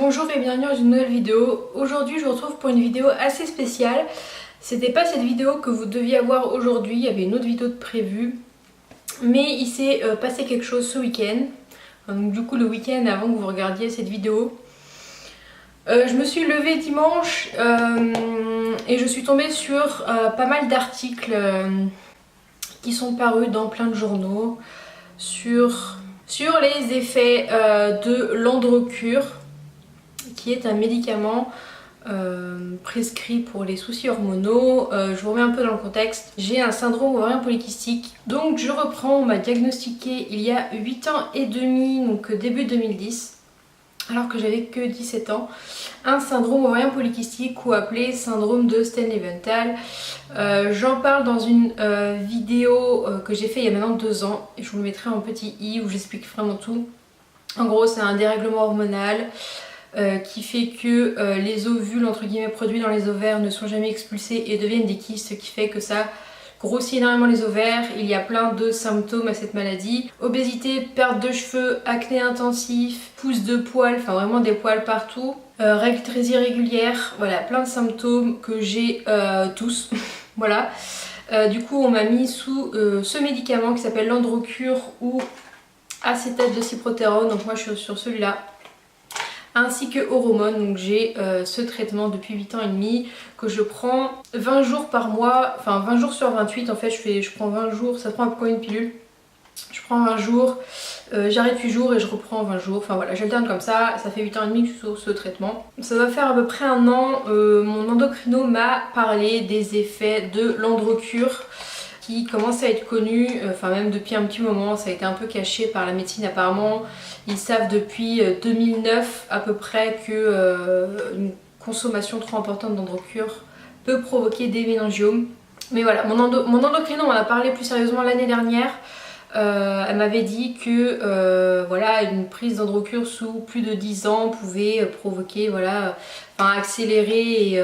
Bonjour et bienvenue dans une nouvelle vidéo. Aujourd'hui je vous retrouve pour une vidéo assez spéciale. C'était pas cette vidéo que vous deviez avoir aujourd'hui, il y avait une autre vidéo de prévue. Mais il s'est passé quelque chose ce week-end. Donc du coup le week-end avant que vous regardiez cette vidéo. Je me suis levée dimanche et je suis tombée sur pas mal d'articles qui sont parus dans plein de journaux sur les effets de l'Androcur, qui est un médicament prescrit pour les soucis hormonaux. Je vous remets un peu dans le contexte. J'ai un syndrome ovarien polykystique. Donc je reprends, on m'a diagnostiqué il y a 8 ans et demi, donc début 2010, alors que j'avais que 17 ans, un syndrome ovarien polykystique ou appelé syndrome de Sten-Leventhal. J'en parle dans une vidéo que j'ai fait il y a maintenant 2 ans, et je vous le mettrai en petit i où j'explique vraiment tout. En gros c'est un dérèglement hormonal qui fait que les ovules entre guillemets produits dans les ovaires ne sont jamais expulsés et deviennent des kystes, ce qui fait que ça grossit énormément les ovaires. Il y a plein de symptômes à cette maladie: obésité, perte de cheveux, acné intensif, pousse de poils, enfin vraiment des poils partout, règles très irrégulières, voilà, plein de symptômes que j'ai tous. Voilà. Du coup on m'a mis sous ce médicament qui s'appelle l'Androcur ou acétate de cyproterone, donc moi je suis sur celui-là, ainsi que Horomone. Donc j'ai ce traitement depuis 8 ans et demi que je prends 20 jours par mois, enfin 20 jours sur 28 en fait. Je prends 20 jours, ça prend à peu près une pilule. Je prends 20 jours, j'arrête 8 jours et je reprends 20 jours, enfin voilà, j'alterne comme ça fait 8 ans et demi que je suis sur ce traitement. Ça va faire à peu près un an, mon endocrino m'a parlé des effets de l'Androcur, qui commence à être connu, enfin même depuis un petit moment. Ça a été un peu caché par la médecine apparemment. Ils savent depuis 2009 à peu près que une consommation trop importante d'Androcur peut provoquer des méningiomes. Mais voilà, mon endocrino m'en a parlé plus sérieusement l'année dernière. Elle m'avait dit que voilà, une prise d'Androcur sous plus de 10 ans pouvait provoquer, voilà, enfin accélérer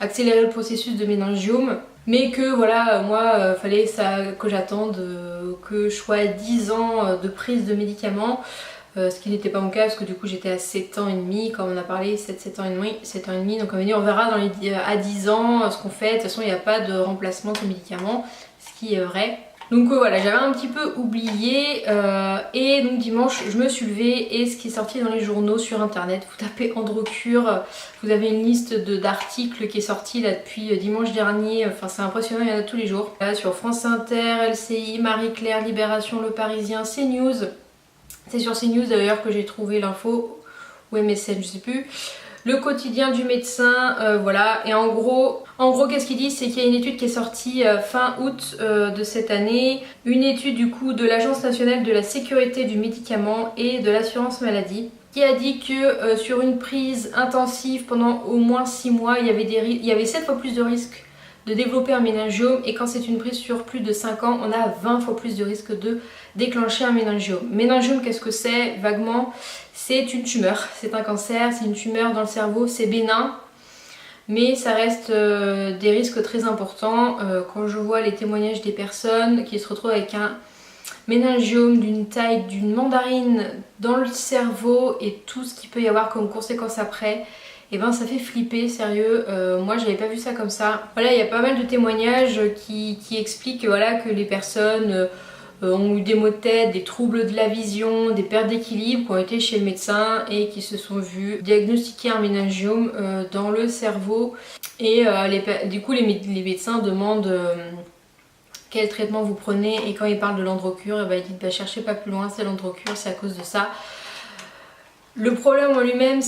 le processus de méningiome. Mais que voilà, moi fallait que j'attende que je sois à 10 ans de prise de médicaments, ce qui n'était pas mon cas parce que du coup j'étais à 7 ans et demi quand on en a parlé, 7 ans et demi, donc on m'a dit on verra à 10 ans ce qu'on fait, de toute façon il n'y a pas de remplacement de médicaments, ce qui est vrai. Donc voilà, j'avais un petit peu oublié et donc dimanche je me suis levée et ce qui est sorti dans les journaux sur internet, vous tapez Androcur, vous avez une liste d'articles qui est sortie là depuis dimanche dernier, enfin c'est impressionnant, il y en a tous les jours. Là, sur France Inter, LCI, Marie-Claire, Libération, Le Parisien, CNews, c'est sur CNews d'ailleurs que j'ai trouvé l'info, ou MSN, je sais plus. Le quotidien du médecin, voilà. Et en gros qu'est-ce qu'ils disent, c'est qu'il y a une étude qui est sortie fin août de cette année, une étude du coup de l'Agence nationale de la sécurité du médicament et de l'assurance maladie, qui a dit que sur une prise intensive pendant au moins 6 mois, il y avait 7 fois plus de risques de développer un méningiome, et quand c'est une prise sur plus de 5 ans, on a 20 fois plus de risques de déclencher un méningiome. Méningiome, qu'est-ce que c'est vaguement? C'est une tumeur, c'est un cancer, c'est une tumeur dans le cerveau, c'est bénin, mais ça reste des risques très importants. Quand je vois les témoignages des personnes qui se retrouvent avec un méningiome d'une taille d'une mandarine dans le cerveau et tout ce qu'il peut y avoir comme conséquence après, et ben ça fait flipper, sérieux. Moi j'avais pas vu ça comme ça. Voilà, il y a pas mal de témoignages qui expliquent, voilà, que les personnes ont eu des maux de tête, des troubles de la vision, des pertes d'équilibre, qui ont été chez le médecin et qui se sont vus diagnostiquer un méningiome dans le cerveau. Et du coup les médecins demandent quel traitement vous prenez, et quand ils parlent de l'Androcur, et ben ils disent bah, cherchez pas plus loin, c'est l'Androcur, c'est à cause de ça. Le problème en lui-même,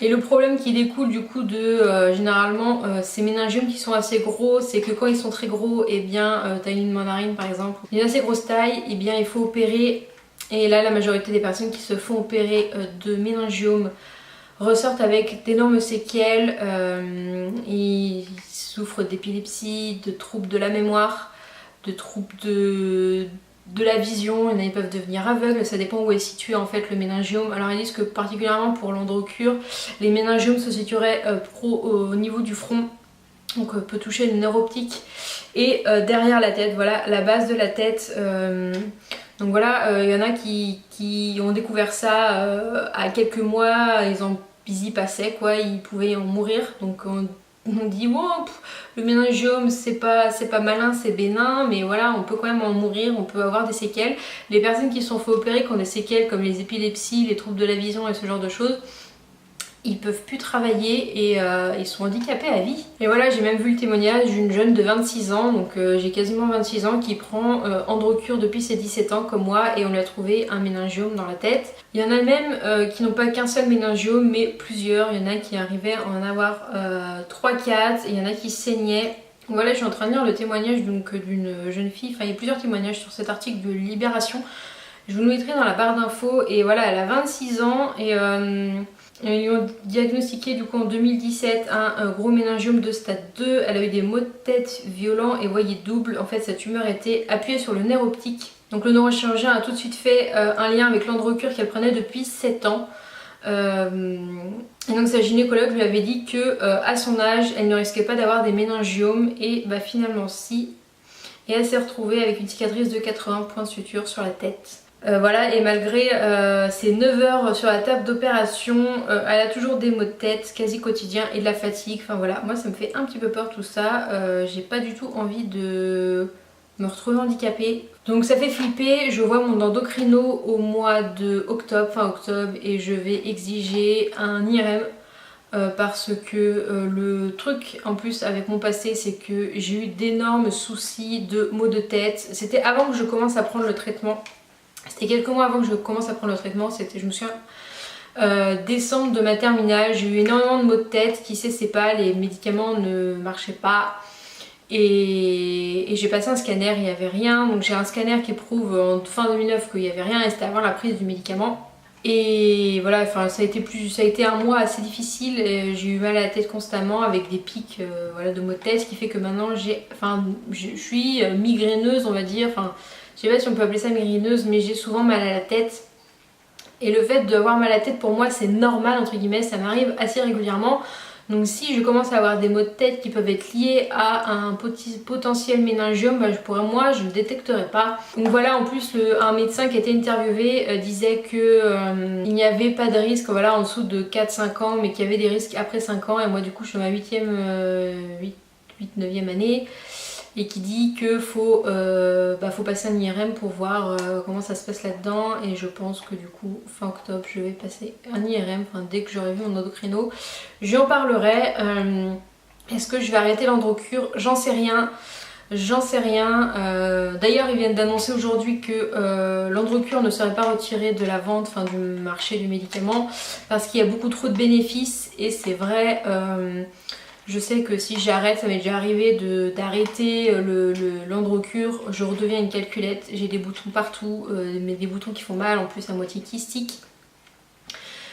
et le problème qui découle du coup de généralement ces méningiomes qui sont assez gros, c'est que quand ils sont très gros, et bien t'as une mandarine par exemple, une assez grosse taille, et bien il faut opérer. Et là la majorité des personnes qui se font opérer de méningiome ressortent avec d'énormes séquelles. Ils souffrent d'épilepsie, de troubles de la mémoire, de troubles de la vision, ils peuvent devenir aveugles, ça dépend où est situé en fait le méningiome. Alors ils disent que particulièrement pour l'Androcur, les méningiomes se situeraient au niveau du front, donc peut toucher le nerf optique et derrière la tête, voilà, la base de la tête Donc voilà, il y en a qui ont découvert ça à quelques mois, ils y passaient quoi, ils pouvaient en mourir. Donc on dit wow, le méningiome c'est pas malin, c'est bénin, mais voilà, on peut quand même en mourir, on peut avoir des séquelles. Les personnes qui se sont fait opérer, qui ont des séquelles comme les épilepsies, les troubles de la vision et ce genre de choses, ils peuvent plus travailler et ils sont handicapés à vie. Et voilà, j'ai même vu le témoignage d'une jeune de 26 ans, donc j'ai quasiment 26 ans, qui prend Androcur depuis ses 17 ans comme moi, et on lui a trouvé un méningiome dans la tête. Il y en a même qui n'ont pas qu'un seul méningiome mais plusieurs. Il y en a qui arrivaient à en avoir 3-4 et il y en a qui saignaient. Voilà, je suis en train de lire le témoignage d'une jeune fille, enfin il y a plusieurs témoignages sur cet article de Libération. Je vous le mettrai dans la barre d'infos. Et voilà, elle a 26 ans et ils lui ont diagnostiqué du coup en 2017 un gros méningiome de stade 2. Elle a eu des maux de tête violents et voyez double. En fait, sa tumeur était appuyée sur le nerf optique. Donc le neurochirurgien a tout de suite fait un lien avec l'Androcur qu'elle prenait depuis 7 ans. Et donc sa gynécologue lui avait dit que à son âge, elle ne risquait pas d'avoir des méningiomes. Et bah finalement si. Et elle s'est retrouvée avec une cicatrice de 80 points de suture sur la tête. Voilà, et malgré ses 9 heures sur la table d'opération, elle a toujours des maux de tête quasi quotidiens et de la fatigue. Enfin voilà, moi ça me fait un petit peu peur tout ça. J'ai pas du tout envie de me retrouver handicapée. Donc ça fait flipper. Je vois mon endocrino au mois de octobre, fin octobre, et je vais exiger un IRM. Parce que le truc en plus avec mon passé, c'est que j'ai eu d'énormes soucis de maux de tête. C'était avant que je commence à prendre le traitement. C'était quelques mois avant que je commence à prendre le traitement, c'était, je me souviens, décembre de ma terminale, j'ai eu énormément de maux de tête, qui sait c'est pas, les médicaments ne marchaient pas. Et j'ai passé un scanner, il n'y avait rien, donc j'ai un scanner qui prouve en fin 2009 qu'il n'y avait rien et c'était avant la prise du médicament. Et voilà, enfin, ça a été un mois assez difficile, j'ai eu mal à la tête constamment avec des pics voilà, de maux de tête, ce qui fait que maintenant je suis migraineuse on va dire, enfin je sais pas si on peut appeler ça migraineuse, mais j'ai souvent mal à la tête. Et le fait d'avoir mal à la tête pour moi c'est normal entre guillemets, ça m'arrive assez régulièrement. Donc si je commence à avoir des maux de tête qui peuvent être liés à un potentiel méningiome, bah, je ne le détecterai pas. Donc voilà, en plus un médecin qui a été interviewé disait que il n'y avait pas de risque voilà, en dessous de 4-5 ans, mais qu'il y avait des risques après 5 ans. Et moi du coup je suis à ma 8-9e année. Et qui dit que faut passer un IRM pour voir comment ça se passe là-dedans. Et je pense que du coup, fin octobre, je vais passer un IRM, enfin dès que j'aurai vu mon endocrino. J'en parlerai. Est-ce que je vais arrêter l'Androcur? J'en sais rien. J'en sais rien. D'ailleurs, ils viennent d'annoncer aujourd'hui que l'Androcur ne serait pas retiré de la vente, enfin du marché du médicament, parce qu'il y a beaucoup trop de bénéfices. Et c'est vrai... je sais que si j'arrête, ça m'est déjà arrivé d'arrêter l'Androcur, je redeviens une calculette, j'ai des boutons partout, mais des boutons qui font mal, en plus à moitié kystiques.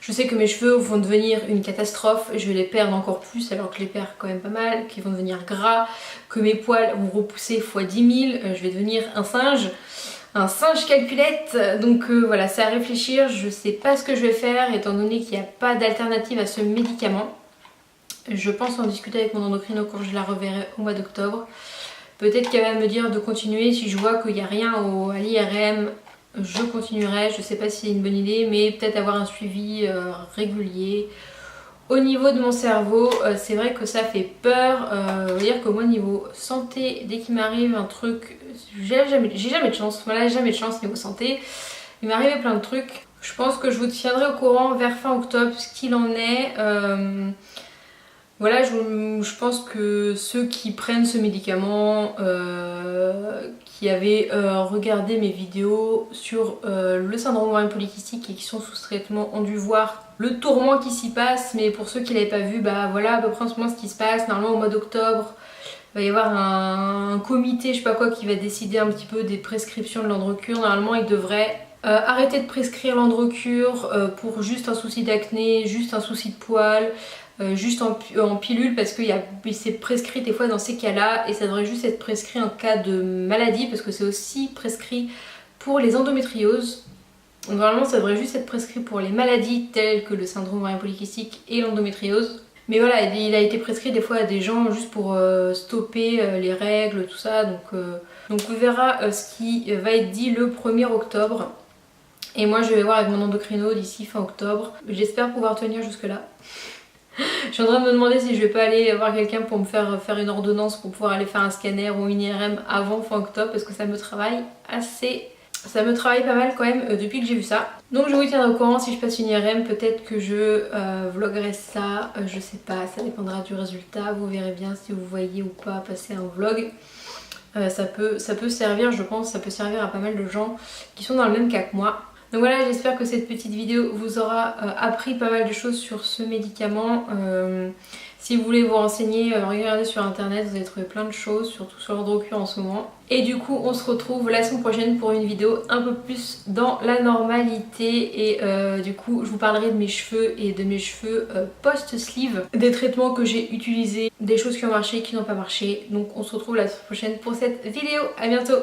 Je sais que mes cheveux vont devenir une catastrophe, je vais les perdre encore plus alors que je les perds quand même pas mal, qu'ils vont devenir gras, que mes poils vont repousser x 10 000, je vais devenir un singe calculette. Donc voilà, c'est à réfléchir, je sais pas ce que je vais faire étant donné qu'il n'y a pas d'alternative à ce médicament. Je pense en discuter avec mon endocrino quand je la reverrai au mois d'octobre. Peut-être qu'elle va me dire de continuer. Si je vois qu'il n'y a rien à l'IRM, je continuerai. Je sais pas si c'est une bonne idée, mais peut-être avoir un suivi régulier. Au niveau de mon cerveau, c'est vrai que ça fait peur. On va dire que moi niveau santé, dès qu'il m'arrive un truc, j'ai jamais de chance. Voilà, jamais de chance niveau santé. Il m'est arrivé plein de trucs. Je pense que je vous tiendrai au courant vers fin octobre ce qu'il en est. Voilà, je pense que ceux qui prennent ce médicament, qui avaient regardé mes vidéos sur le syndrome ovarien polycystique et qui sont sous traitement ont dû voir le tourment qui s'y passe. Mais pour ceux qui ne l'avaient pas vu, bah voilà à peu près en ce moment ce qui se passe. Normalement au mois d'octobre, il va y avoir un comité, je sais pas quoi, qui va décider un petit peu des prescriptions de l'Androcur. Normalement il devrait arrêter de prescrire l'Androcur pour juste un souci d'acné, juste un souci de poils. Juste en pilule parce que c'est prescrit des fois dans ces cas-là et ça devrait juste être prescrit en cas de maladie parce que c'est aussi prescrit pour les endométrioses. Donc, normalement ça devrait juste être prescrit pour les maladies telles que le syndrome ovarien polycystique et l'endométriose. Mais voilà, il a été prescrit des fois à des gens juste pour stopper les règles, tout ça. Donc on verra ce qui va être dit le 1er octobre. Et moi je vais voir avec mon endocrino d'ici fin octobre. J'espère pouvoir tenir jusque là. Je suis en train de me demander si je vais pas aller voir quelqu'un pour me faire une ordonnance pour pouvoir aller faire un scanner ou une IRM avant fin octobre parce que ça me travaille pas mal quand même depuis que j'ai vu ça. Donc je vous tiendrai au courant si je passe une IRM, peut-être que je vloguerai ça, je sais pas, ça dépendra du résultat, vous verrez bien si vous voyez ou pas passer un vlog. Ça peut servir, je pense, ça peut servir à pas mal de gens qui sont dans le même cas que moi. Donc voilà, j'espère que cette petite vidéo vous aura appris pas mal de choses sur ce médicament. Si vous voulez vous renseigner, regardez sur internet, vous allez trouver plein de choses, surtout sur l'Hydrocure en ce moment. Et du coup, on se retrouve la semaine prochaine pour une vidéo un peu plus dans la normalité. Et du coup, je vous parlerai de mes cheveux et de mes cheveux post-sleeve, des traitements que j'ai utilisés, des choses qui ont marché, qui n'ont pas marché. Donc on se retrouve la semaine prochaine pour cette vidéo. À bientôt!